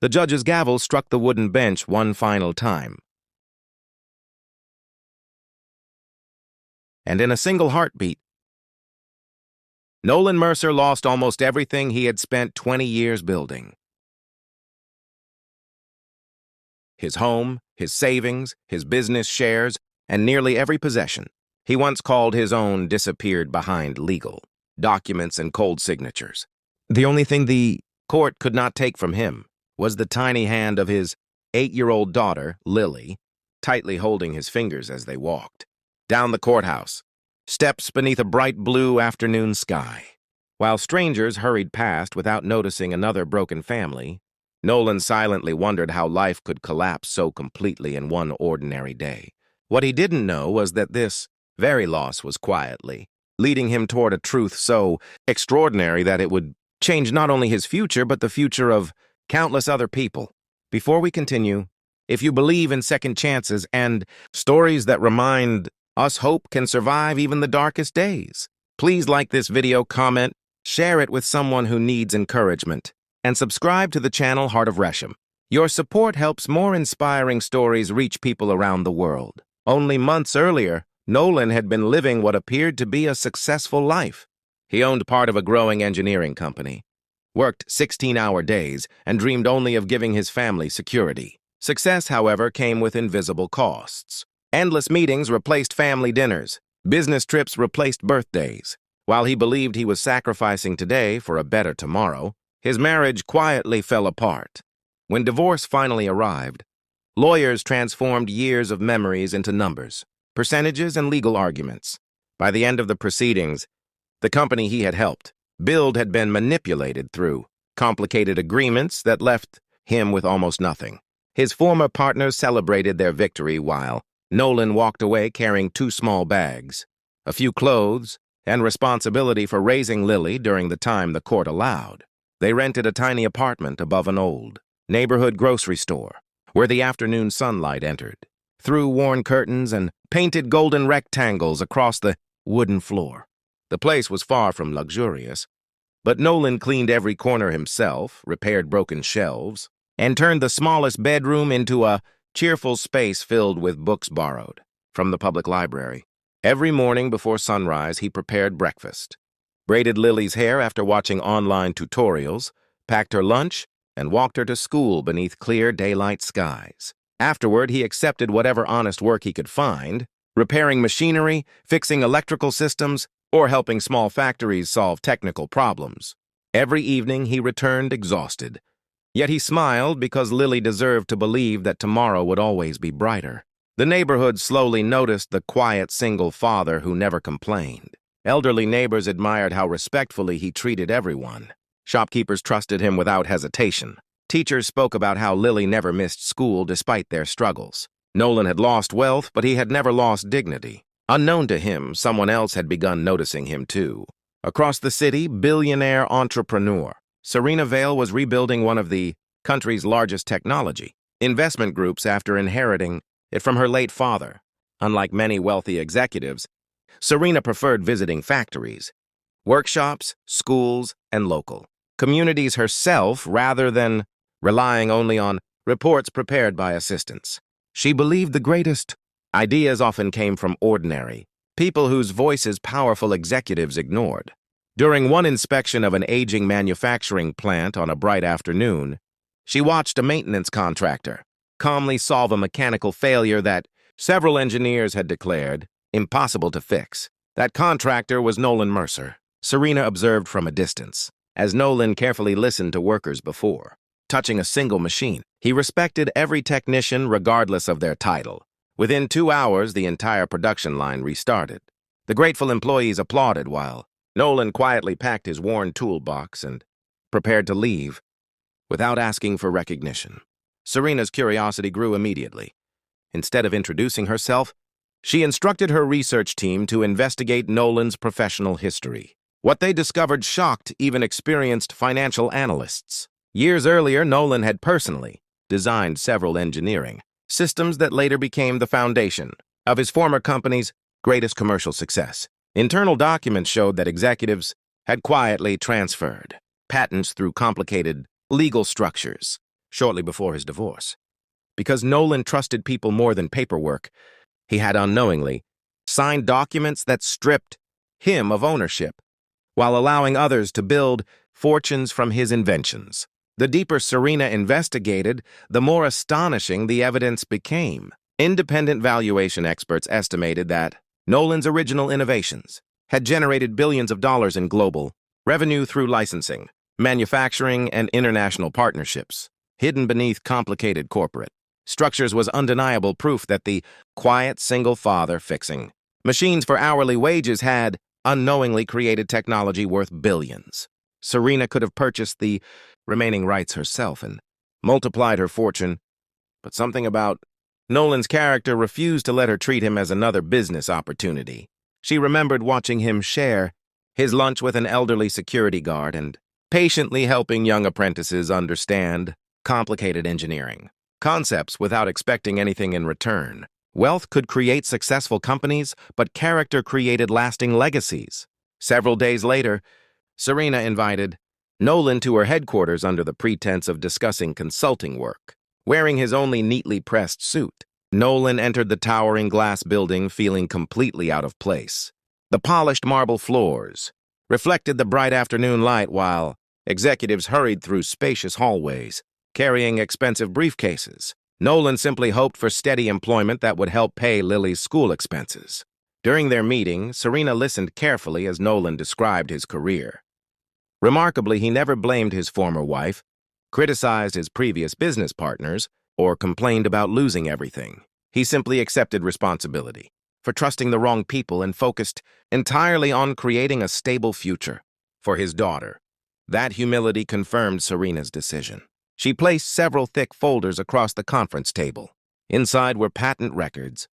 The judge's gavel struck the wooden bench one final time. And in a single heartbeat, Nolan Mercer lost almost everything he had spent 20 years building. His home, his savings, his business shares, and nearly every possession he once called his own disappeared behind legal documents and cold signatures. The only thing the court could not take from him was the tiny hand of his 8-year-old daughter, Lily, tightly holding his fingers as they walked down the courthouse, steps beneath a bright blue afternoon sky. While strangers hurried past without noticing another broken family, Nolan silently wondered how life could collapse so completely in one ordinary day. What he didn't know was that this very loss was quietly leading him toward a truth so extraordinary that it would change not only his future, but the future of countless other people. Before we continue, if you believe in second chances and stories that remind us hope can survive even the darkest days, please like this video, comment, share it with someone who needs encouragement, and subscribe to the channel Heart of Resham. Your support helps more inspiring stories reach people around the world. Only months earlier, Nolan had been living what appeared to be a successful life. He owned part of a growing engineering company, worked 16-hour days, and dreamed only of giving his family security. Success, however, came with invisible costs. Endless meetings replaced family dinners. Business trips replaced birthdays. While he believed he was sacrificing today for a better tomorrow, his marriage quietly fell apart. When divorce finally arrived, lawyers transformed years of memories into numbers, percentages, and legal arguments. By the end of the proceedings, the company he had helped build had been manipulated through complicated agreements that left him with almost nothing. His former partners celebrated their victory while Nolan walked away carrying 2 small bags, a few clothes, and responsibility for raising Lily during the time the court allowed. They rented a tiny apartment above an old neighborhood grocery store, where the afternoon sunlight entered through worn curtains and painted golden rectangles across the wooden floor. The place was far from luxurious, but Nolan cleaned every corner himself, repaired broken shelves, and turned the smallest bedroom into a cheerful space filled with books borrowed from the public library. Every morning before sunrise, he prepared breakfast, braided Lily's hair after watching online tutorials, packed her lunch, and walked her to school beneath clear daylight skies. Afterward, he accepted whatever honest work he could find, repairing machinery, fixing electrical systems, or helping small factories solve technical problems. Every evening, he returned exhausted. Yet he smiled because Lily deserved to believe that tomorrow would always be brighter. The neighborhood slowly noticed the quiet single father who never complained. Elderly neighbors admired how respectfully he treated everyone. Shopkeepers trusted him without hesitation. Teachers spoke about how Lily never missed school despite their struggles. Nolan had lost wealth, but he had never lost dignity. Unknown to him, someone else had begun noticing him too. Across the city, billionaire entrepreneur Serena Vale was rebuilding one of the country's largest technology investment groups after inheriting it from her late father. Unlike many wealthy executives, Serena preferred visiting factories, workshops, schools, and local communities herself rather than relying only on reports prepared by assistants. She believed the greatest ideas often came from ordinary people whose voices powerful executives ignored. During one inspection of an aging manufacturing plant on a bright afternoon, she watched a maintenance contractor calmly solve a mechanical failure that several engineers had declared impossible to fix. That contractor was Nolan Mercer, Serena observed from a distance, as Nolan carefully listened to workers before touching a single machine. He respected every technician regardless of their title. Within 2 hours, the entire production line restarted. The grateful employees applauded while Nolan quietly packed his worn toolbox and prepared to leave without asking for recognition. Serena's curiosity grew immediately. Instead of introducing herself, she instructed her research team to investigate Nolan's professional history. What they discovered shocked even experienced financial analysts. Years earlier, Nolan had personally designed several engineering systems that later became the foundation of his former company's greatest commercial success. Internal documents showed that executives had quietly transferred patents through complicated legal structures, shortly before his divorce. Because Nolan trusted people more than paperwork, he had unknowingly signed documents that stripped him of ownership, while allowing others to build fortunes from his inventions. The deeper Serena investigated, the more astonishing the evidence became. Independent valuation experts estimated that Nolan's original innovations had generated billions of dollars in global revenue through licensing, manufacturing, and international partnerships. Hidden beneath complicated corporate structures was undeniable proof that the quiet single father fixing machines for hourly wages had unknowingly created technology worth billions. Serena could have purchased the remaining rights herself and multiplied her fortune, but something about Nolan's character refused to let her treat him as another business opportunity. She remembered watching him share his lunch with an elderly security guard and patiently helping young apprentices understand complicated engineering concepts without expecting anything in return. Wealth could create successful companies, but character created lasting legacies. Several days later, Serena invited Nolan to her headquarters under the pretense of discussing consulting work. Wearing his only neatly pressed suit, Nolan entered the towering glass building feeling completely out of place. The polished marble floors reflected the bright afternoon light while executives hurried through spacious hallways, carrying expensive briefcases. Nolan simply hoped for steady employment that would help pay Lily's school expenses. During their meeting, Serena listened carefully as Nolan described his career. Remarkably, he never blamed his former wife, criticized his previous business partners, or complained about losing everything. He simply accepted responsibility for trusting the wrong people and focused entirely on creating a stable future for his daughter. That humility confirmed Serena's decision. She placed several thick folders across the conference table. Inside were patent records,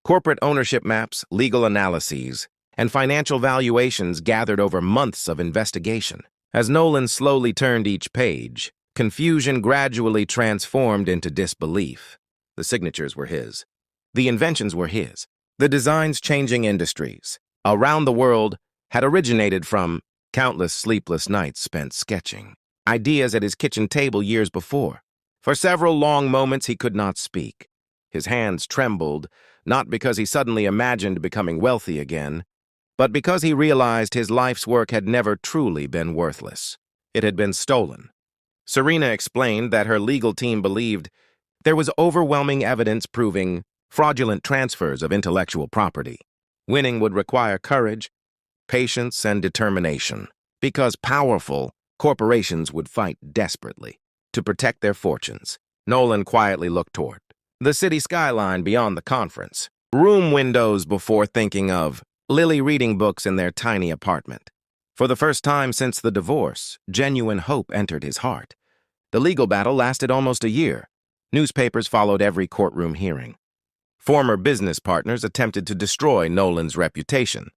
corporate ownership maps, legal analyses, and financial valuations gathered over months of investigation. As Nolan slowly turned each page, confusion gradually transformed into disbelief. The signatures were his. The inventions were his. The designs changing industries around the world had originated from countless sleepless nights spent sketching ideas at his kitchen table years before. For several long moments, he could not speak. His hands trembled, not because he suddenly imagined becoming wealthy again, but because he realized his life's work had never truly been worthless. It had been stolen. Serena explained that her legal team believed there was overwhelming evidence proving fraudulent transfers of intellectual property. Winning would require courage, patience, and determination, because powerful corporations would fight desperately to protect their fortunes. Nolan quietly looked toward the city skyline beyond the conference room windows before thinking of Lily reading books in their tiny apartment. For the first time since the divorce, genuine hope entered his heart. The legal battle lasted almost a year. Newspapers followed every courtroom hearing. Former business partners attempted to destroy Nolan's reputation,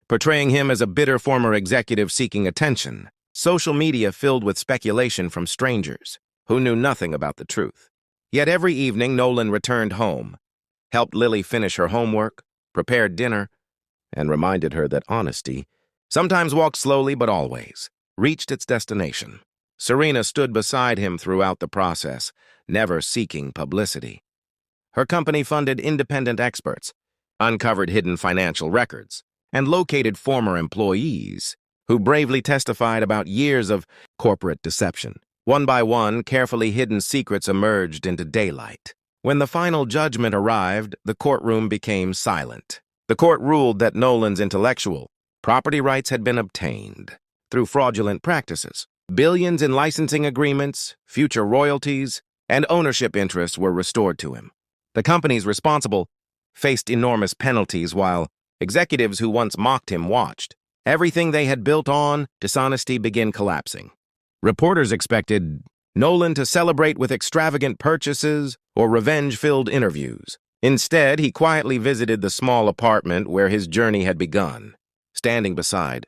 portraying him as a bitter former executive seeking attention. Social media filled with speculation from strangers who knew nothing about the truth. Yet every evening, Nolan returned home, helped Lily finish her homework, prepared dinner, and reminded her that honesty sometimes walked slowly but always reached its destination. Serena stood beside him throughout the process, never seeking publicity. Her company funded independent experts, uncovered hidden financial records, and located former employees who bravely testified about years of corporate deception. One by one, carefully hidden secrets emerged into daylight. When the final judgment arrived, the courtroom became silent. The court ruled that Nolan's intellectual property rights had been obtained through fraudulent practices. Billions in licensing agreements, future royalties, and ownership interests were restored to him. The companies responsible faced enormous penalties while executives who once mocked him watched. Everything they had built on dishonesty began collapsing. Reporters expected Nolan to celebrate with extravagant purchases or revenge-filled interviews. Instead, he quietly visited the small apartment where his journey had begun. Standing beside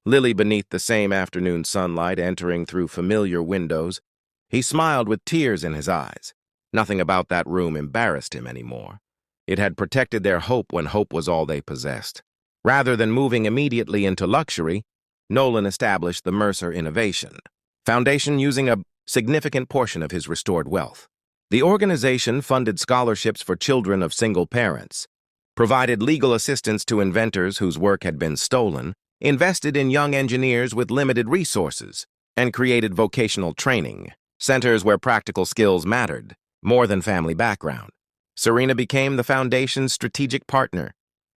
Lily beneath the same afternoon sunlight entering through familiar windows, he smiled with tears in his eyes. Nothing about that room embarrassed him anymore. It had protected their hope when hope was all they possessed. Rather than moving immediately into luxury, Nolan established the Mercer Innovation Foundation using a significant portion of his restored wealth. The organization funded scholarships for children of single parents, provided legal assistance to inventors whose work had been stolen, invested in young engineers with limited resources, and created vocational training, centers where practical skills mattered, more than family background. Serena became the foundation's strategic partner,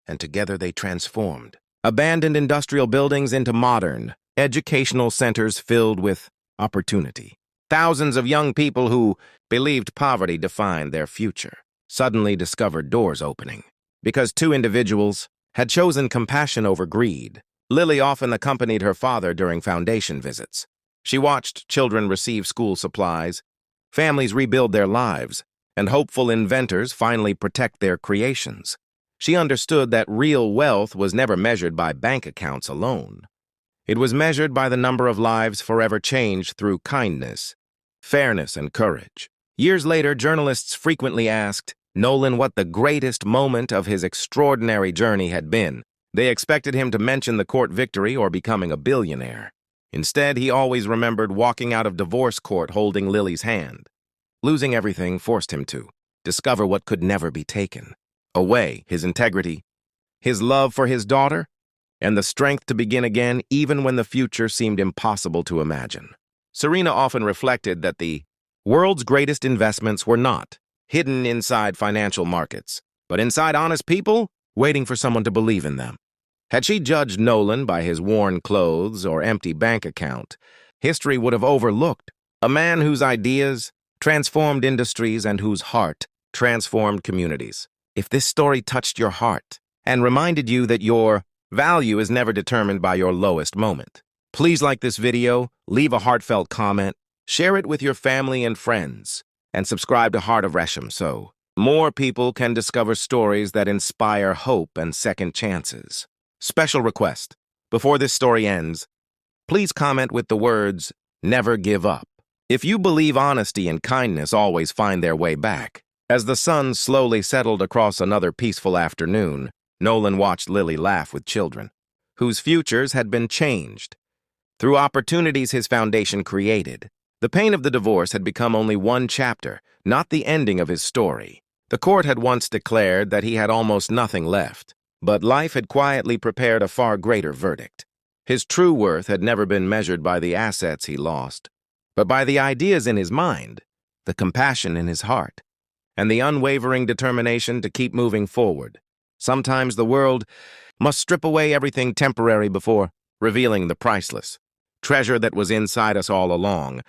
and together they transformed abandoned industrial buildings into modern, educational centers filled with opportunity. Thousands of young people who believed poverty defined their future suddenly discovered doors opening. Because two individuals had chosen compassion over greed, Lily often accompanied her father during foundation visits. She watched children receive school supplies, families rebuild their lives, and hopeful inventors finally protect their creations. She understood that real wealth was never measured by bank accounts alone. It was measured by the number of lives forever changed through kindness, fairness, and courage. Years later, journalists frequently asked Nolan what the greatest moment of his extraordinary journey had been. They expected him to mention the court victory or becoming a billionaire. Instead, he always remembered walking out of divorce court holding Lily's hand. Losing everything forced him to discover what could never be taken away: his integrity, his love for his daughter, and the strength to begin again even when the future seemed impossible to imagine. Serena often reflected that the world's greatest investments were not hidden inside financial markets, but inside honest people waiting for someone to believe in them. Had she judged Nolan by his worn clothes or empty bank account, history would have overlooked a man whose ideas transformed industries and whose heart transformed communities. If this story touched your heart and reminded you that your value is never determined by your lowest moment, please like this video, leave a heartfelt comment, share it with your family and friends, and subscribe to Heart of Resham so more people can discover stories that inspire hope and second chances. Special request: before this story ends, please comment with the words, "Never give up." If you believe honesty and kindness always find their way back. As the sun slowly settled across another peaceful afternoon, Nolan watched Lily laugh with children, whose futures had been changed through opportunities his foundation created. The pain of the divorce had become only one chapter, not the ending of his story. The court had once declared that he had almost nothing left, but life had quietly prepared a far greater verdict. His true worth had never been measured by the assets he lost, but by the ideas in his mind, the compassion in his heart, and the unwavering determination to keep moving forward. Sometimes the world must strip away everything temporary before revealing the priceless treasure that was inside us all along.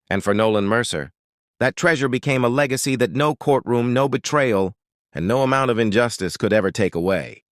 And for Nolan Mercer, that treasure became a legacy that no courtroom, no betrayal, and no amount of injustice could ever take away.